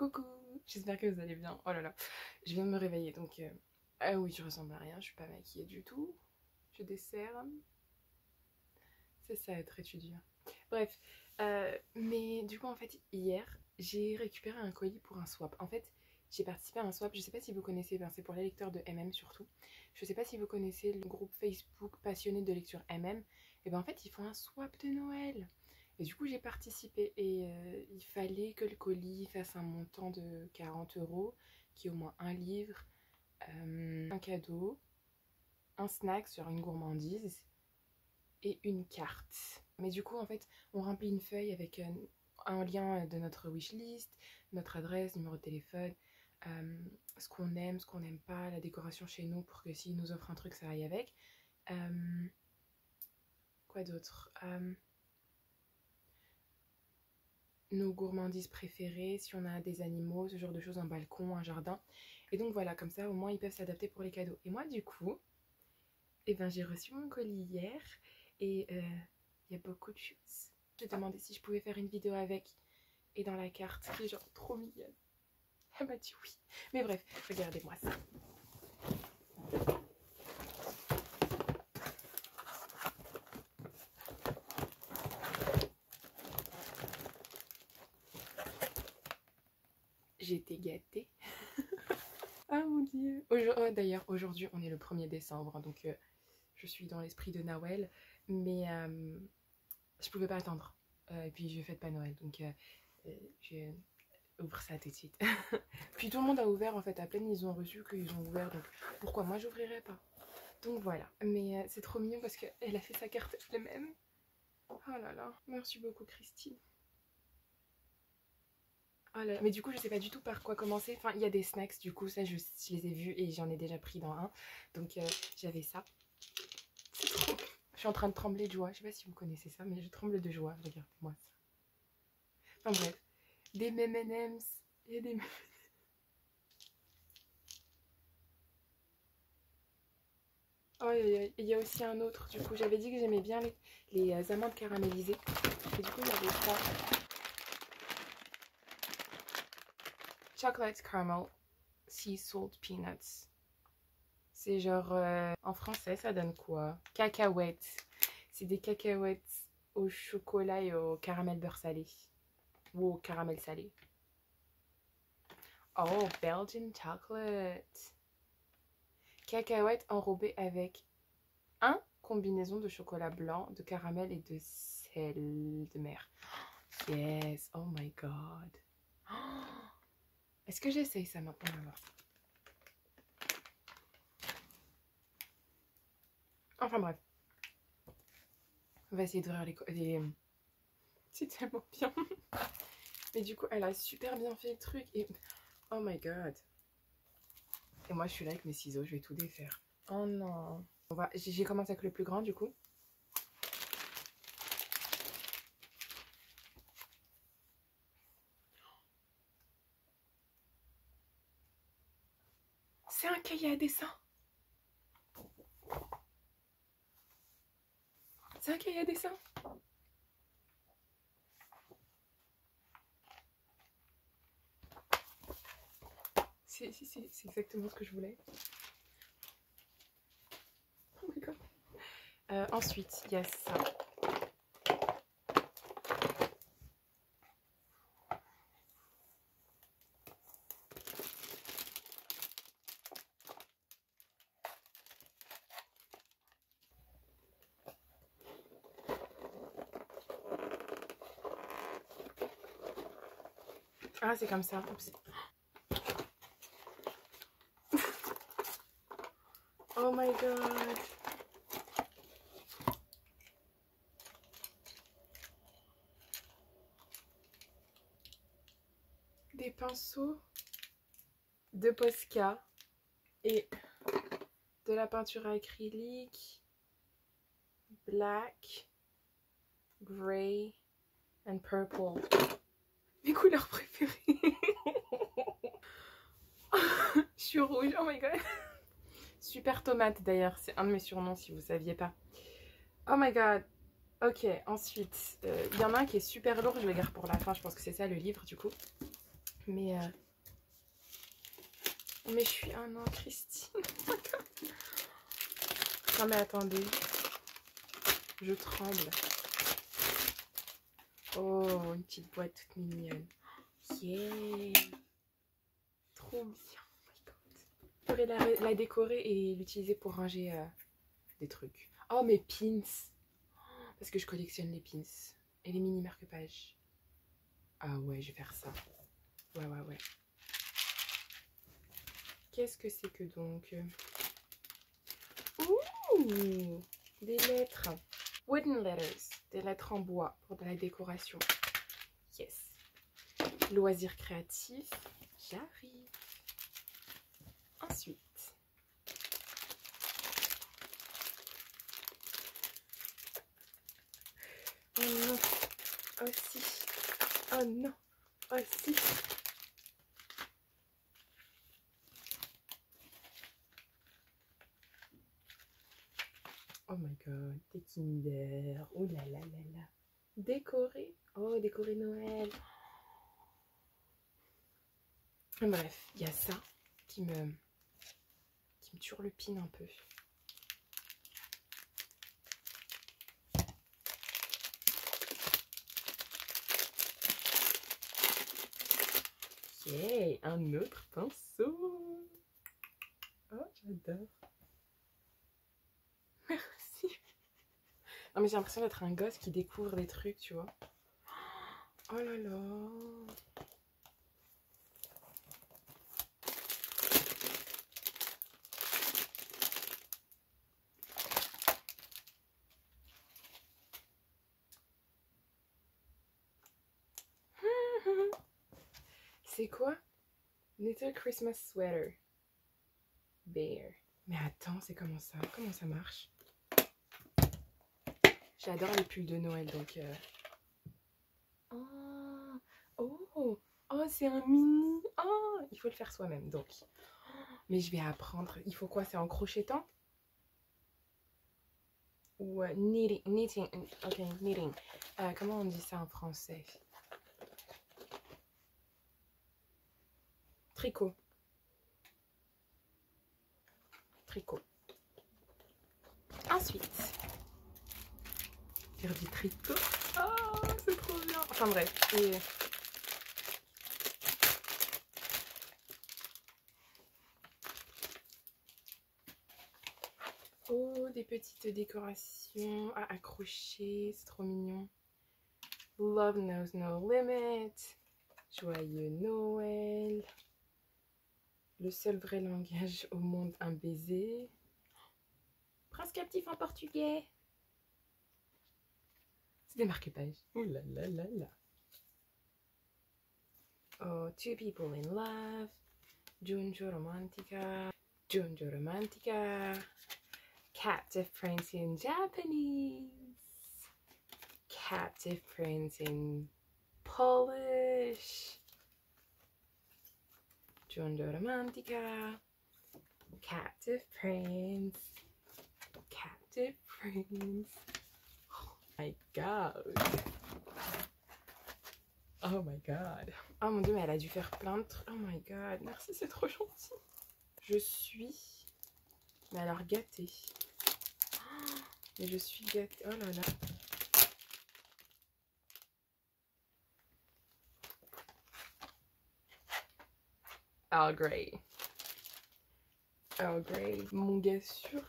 Coucou, j'espère que vous allez bien. Oh là là, je viens de me réveiller donc... Ah oui, je ressemble à rien, je suis pas maquillée du tout. Je dessert. C'est ça être étudiant. Bref, mais du coup en fait hier, j'ai récupéré un colis pour un swap. En fait, j'ai participé à un swap, je sais pas si vous connaissez, c'est pour les lecteurs de MM surtout. Je sais pas si vous connaissez le groupe Facebook passionné de lecture MM. Et ben en fait, ils font un swap de Noël. Et du coup, j'ai participé et il fallait que le colis fasse un montant de 40 €, qui est au moins un livre, un cadeau, un snack sur une gourmandise et une carte. Mais du coup, en fait, on remplit une feuille avec un lien de notre wishlist, notre adresse, numéro de téléphone, ce qu'on aime, ce qu'on n'aime pas, la décoration chez nous pour que s'ils nous offrent un truc, ça aille avec. Quoi d'autre? Nos gourmandises préférées, si on a des animaux, ce genre de choses, un balcon, un jardin. Et donc voilà, comme ça au moins ils peuvent s'adapter pour les cadeaux. Et moi du coup, eh ben, j'ai reçu mon colis hier et il y a beaucoup de choses. J'ai demandé si je pouvais faire une vidéo avec et dans la carte qui est genre trop mignonne. Elle m'a dit oui. Mais bref, regardez-moi ça. J'ai été gâtée. Ah mon dieu. D'ailleurs, aujourd'hui, on est le 1er décembre, donc je suis dans l'esprit de Noël, mais je pouvais pas attendre. Et puis je fête pas Noël, donc je ouvre ça tout de suite. Puis tout le monde a ouvert en fait, à peine ils ont reçu qu'ils ont ouvert, donc pourquoi moi j'ouvrirais pas? Donc voilà, mais c'est trop mignon parce qu'elle a fait sa carte elle-même. Oh là là, merci beaucoup Christine. Oh là là. Mais du coup je sais pas du tout par quoi commencer. Enfin il y a des snacks, du coup ça je les ai vus et j'en ai déjà pris dans un. Donc j'avais ça. C'est trop... Je suis en train de trembler de joie. Je sais pas si vous connaissez ça, mais je tremble de joie. Regardez-moi ça. Enfin bref, des M&M's et des... Oh, il y a aussi un autre. Du coup, j'avais dit que j'aimais bien les amandes caramélisées. Et du coup, il y avait ça. Chocolate caramel sea salt peanuts. C'est genre... en français, ça donne quoi? Cacahuètes. C'est des cacahuètes au chocolat et au caramel beurre salé. Ou au caramel salé. Oh, Belgian chocolate. Cacahuètes enrobées avec un combinaison de chocolat blanc, de caramel et de sel de mer. Yes, oh my god. Est-ce que j'essaye ça maintenant alors? Enfin bref. On va essayer d'ouvrir les... C'est tellement bien. Mais du coup, elle a super bien fait le truc. Et... Oh my god. Et moi, je suis là avec mes ciseaux, je vais tout défaire. Oh non. J'ai commencé avec le plus grand, du coup. C'est un cahier à dessin. C'est un cahier à dessin. C'est exactement ce que je voulais. Oh my god. Ensuite, il y a ça. Ah, c'est comme ça. Oups. Oh my god. Des pinceaux de Posca et de la peinture acrylique, black, grey and purple. Mes couleurs préférées. Je suis rouge, oh my god. Super tomate d'ailleurs, c'est un de mes surnoms si vous saviez pas. Oh my god. Ok, ensuite, il y en a un qui est super lourd, je le garde pour la fin, je pense que c'est ça le livre du coup. Mais je suis... Oh non, Christine. Non mais attendez. Je tremble. Oh, une petite boîte toute mignonne. Yeah. Trop bien. Oh my god. Je pourrais la décorer et l'utiliser pour ranger des trucs. Oh, mes pins. Parce que je collectionne les pins. Et les mini marque-pages. Ah ouais, je vais faire ça. Ouais. Qu'est-ce que c'est que donc? Ouh, des lettres. Wooden letters. Des lettres en bois pour de la décoration. Yes. Loisirs créatifs. J'arrive. Ensuite. Oh non. Oh si. Oh non. Oh si. Oh my god, des Kinder. Oh là là là là. Décorer. Oh, décorer Noël. Bref, il y a ça qui me turlupine un peu. Yeah, un autre pinceau. Oh, j'adore. Merci. Non mais j'ai l'impression d'être un gosse qui découvre des trucs, tu vois. Oh là là. C'est quoi? Little Christmas Sweater. Bear. Mais attends, c'est comment ça? Comment ça marche? J'adore les pulls de Noël, donc... Oh, c'est un mini. Oh, il faut le faire soi-même, donc. Mais je vais apprendre. Il faut quoi? C'est en crochetant? Ou knitting. Ok, knitting. Comment on dit ça en français? Tricot. Ensuite, faire du tricot. Oh, c'est trop bien. Enfin bref. Et... oh, des petites décorations à accrocher. C'est trop mignon. Love knows no limit. Joyeux Noël. Le seul vrai langage au monde, un baiser. Prince captif en portugais. C'est des marque-pages. Oh là là là là. Oh, two people in love. Giorgio Romantica. Giorgio Romantica. Captive Prince in Japanese. Captive Prince in Polish. Giorgio Romantica. Captive Prince. Captive Prince. Oh my god. Oh my god. Oh mon dieu, mais elle a dû faire plein de trucs. Oh my god. Merci, c'est trop gentil. Je suis... mais alors gâtée. Oh, mais je suis gâtée. Oh là là. Earl Grey. Earl Grey. Mon gars sûr.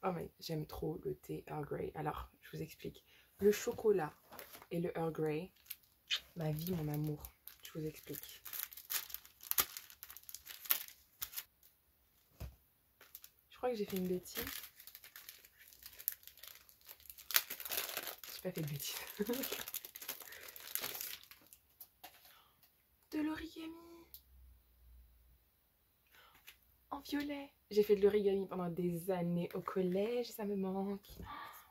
Oh mais j'aime trop le thé Earl Grey. Alors, je vous explique. Le chocolat et le Earl Grey. Ma vie, mon amour. Je vous explique. Je crois que j'ai fait une bêtise. J'ai pas fait de bêtise. De l'origami. En violet. J'ai fait de l'origami pendant des années au collège. Ça me manque.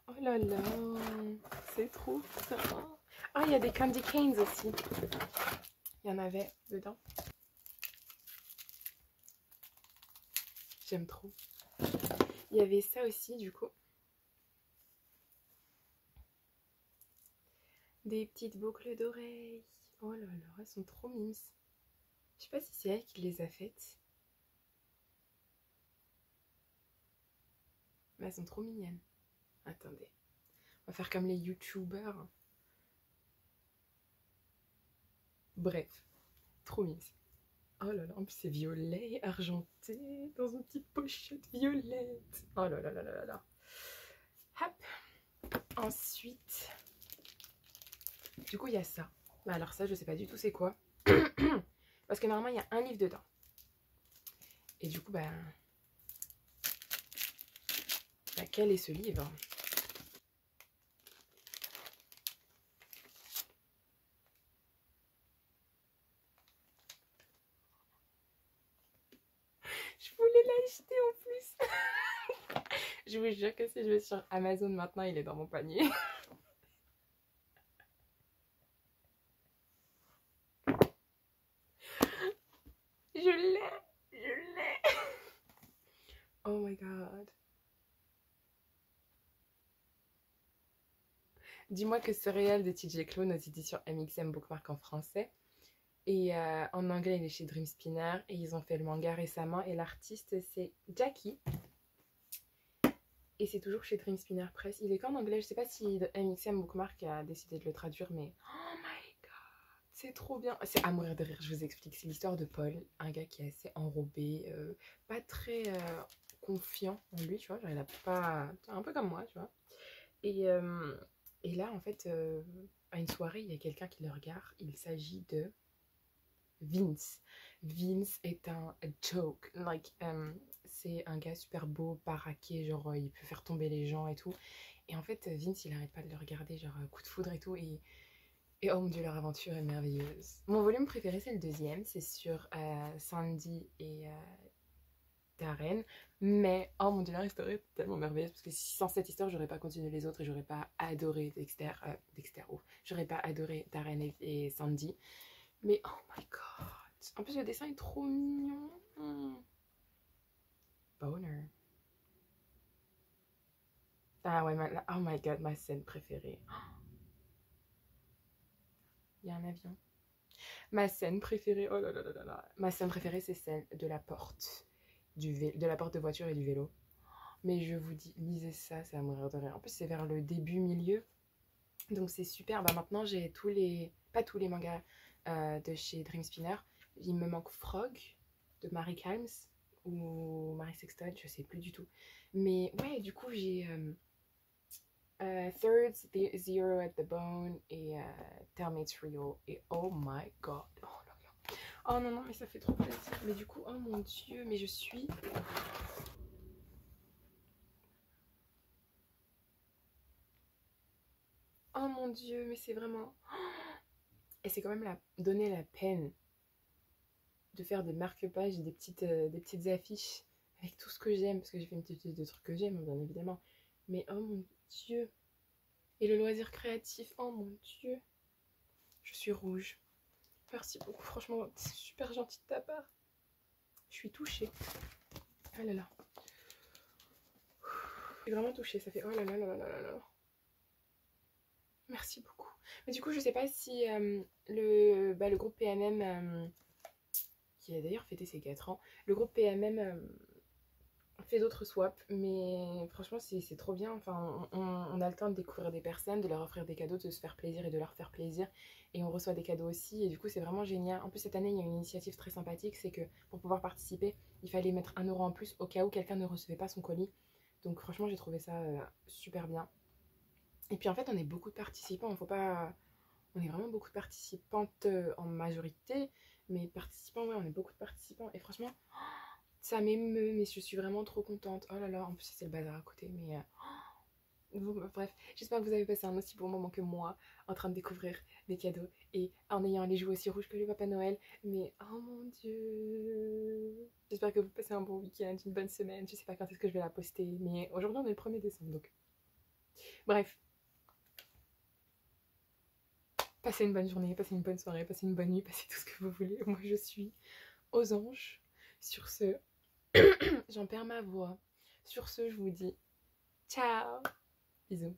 Oh là là. C'est trop ça. Ah, il y a des candy canes aussi. Il y en avait dedans. J'aime trop. Il y avait ça aussi, du coup. Des petites boucles d'oreilles. Oh là là, elles sont trop mimes. Je sais pas si c'est elle qui les a faites. Mais elles sont trop mignonnes. Attendez. On va faire comme les youtubeurs. Bref. Trop mimes. Oh là là, en plus c'est violet, argenté, dans une petite pochette violette. Oh là là là là là là. Hop. Ensuite, du coup il y a ça. Bah alors ça je sais pas du tout c'est quoi. Parce que normalement il y a un livre dedans. Et du coup bah quel est ce livre? Je voulais l'acheter en plus. Je vous jure que si je vais sur Amazon maintenant, il est dans mon panier. Je l'ai. Oh my god. Dis-moi que c'est réel de TJ Klune aux éditions MXM Bookmark en français. Et en anglais, il est chez Dream Spinner. Et ils ont fait le manga récemment. Et l'artiste, c'est Jackie. Et c'est toujours chez Dream Spinner Press. Il est qu'en anglais. Je sais pas si MXM Bookmark a décidé de le traduire, mais oh my god, c'est trop bien. C'est à mourir de rire, je vous explique. C'est l'histoire de Paul, un gars qui est assez enrobé, pas très confiant en lui, tu vois. Genre, il a pas. Un peu comme moi, tu vois. Et, euh, et là, en fait, à une soirée, il y a quelqu'un qui le regarde. Il s'agit de Vince. Vince est un joke. C'est un gars super beau, baraqué, genre il peut faire tomber les gens et tout. Et en fait, Vince, il arrête pas de le regarder, genre coup de foudre et tout. Et oh mon dieu, leur aventure est merveilleuse. Mon volume préféré, c'est le deuxième. C'est sur Sandy et Darren. Mais oh mon dieu, leur histoire est tellement merveilleuse. Parce que sans cette histoire, j'aurais pas continué les autres et j'aurais pas adoré j'aurais pas adoré Darren et Sandy. Mais oh my god. En plus, le dessin est trop mignon. Boner. Ah ouais, oh my god, ma scène préférée. Il y a un avion. Ma scène préférée, oh là là là là là. Ma scène préférée, c'est celle de la porte. De la porte de voiture et du vélo. Mais je vous dis, lisez ça, c'est à mourir de rire. En plus, c'est vers le début, milieu. Donc c'est super. Bah maintenant, j'ai pas tous les mangas de chez Dream Spinner. Il me manque Frog de Marie Calms ou Marie Sexton, je sais plus du tout. Mais ouais, du coup, j'ai Third Zero at the Bone et Tell Me It's Real. Et oh my god. Oh là là. Oh non, non, mais ça fait trop plaisir. Mais du coup, oh mon dieu, mais je suis. Oh mon dieu, mais c'est vraiment. Et c'est quand même donner la peine de faire des marque-pages, des petites affiches avec tout ce que j'aime, parce que j'ai fait une petite liste de trucs que j'aime, bien évidemment. Mais oh mon dieu. Et le loisir créatif, oh mon dieu. Je suis rouge. Merci beaucoup, franchement, c'est super gentil de ta part. Je suis touchée. Ah là là. Je suis vraiment touchée, ça fait oh là là là là là là. Merci beaucoup. Mais du coup, je sais pas si le groupe PMM, qui a d'ailleurs fêté ses 4 ans, le groupe PMM fait d'autres swaps, mais franchement, c'est trop bien. Enfin, on a le temps de découvrir des personnes, de leur offrir des cadeaux, de se faire plaisir et de leur faire plaisir. Et on reçoit des cadeaux aussi, et du coup, c'est vraiment génial. En plus, cette année, il y a une initiative très sympathique, c'est que pour pouvoir participer, il fallait mettre 1 € en plus au cas où quelqu'un ne recevait pas son colis. Donc franchement, j'ai trouvé ça super bien. Et puis en fait, on est beaucoup de participants, on est vraiment beaucoup de participantes en majorité, mais participants, ouais, on est beaucoup de participants. Et franchement, ça m'émeut, mais je suis vraiment trop contente. Oh là là, en plus c'est le bazar à côté, mais bref, j'espère que vous avez passé un aussi bon moment que moi, en train de découvrir des cadeaux et en ayant les joues aussi rouges que le Papa Noël. Mais oh mon dieu, j'espère que vous passez un bon week-end, une bonne semaine. Je sais pas quand est-ce que je vais la poster, mais aujourd'hui on est le 1er décembre, donc bref. Passez une bonne journée, passez une bonne soirée, passez une bonne nuit, passez tout ce que vous voulez. Moi je suis aux anges. Sur ce, j'en perds ma voix. Sur ce, je vous dis ciao. Bisous.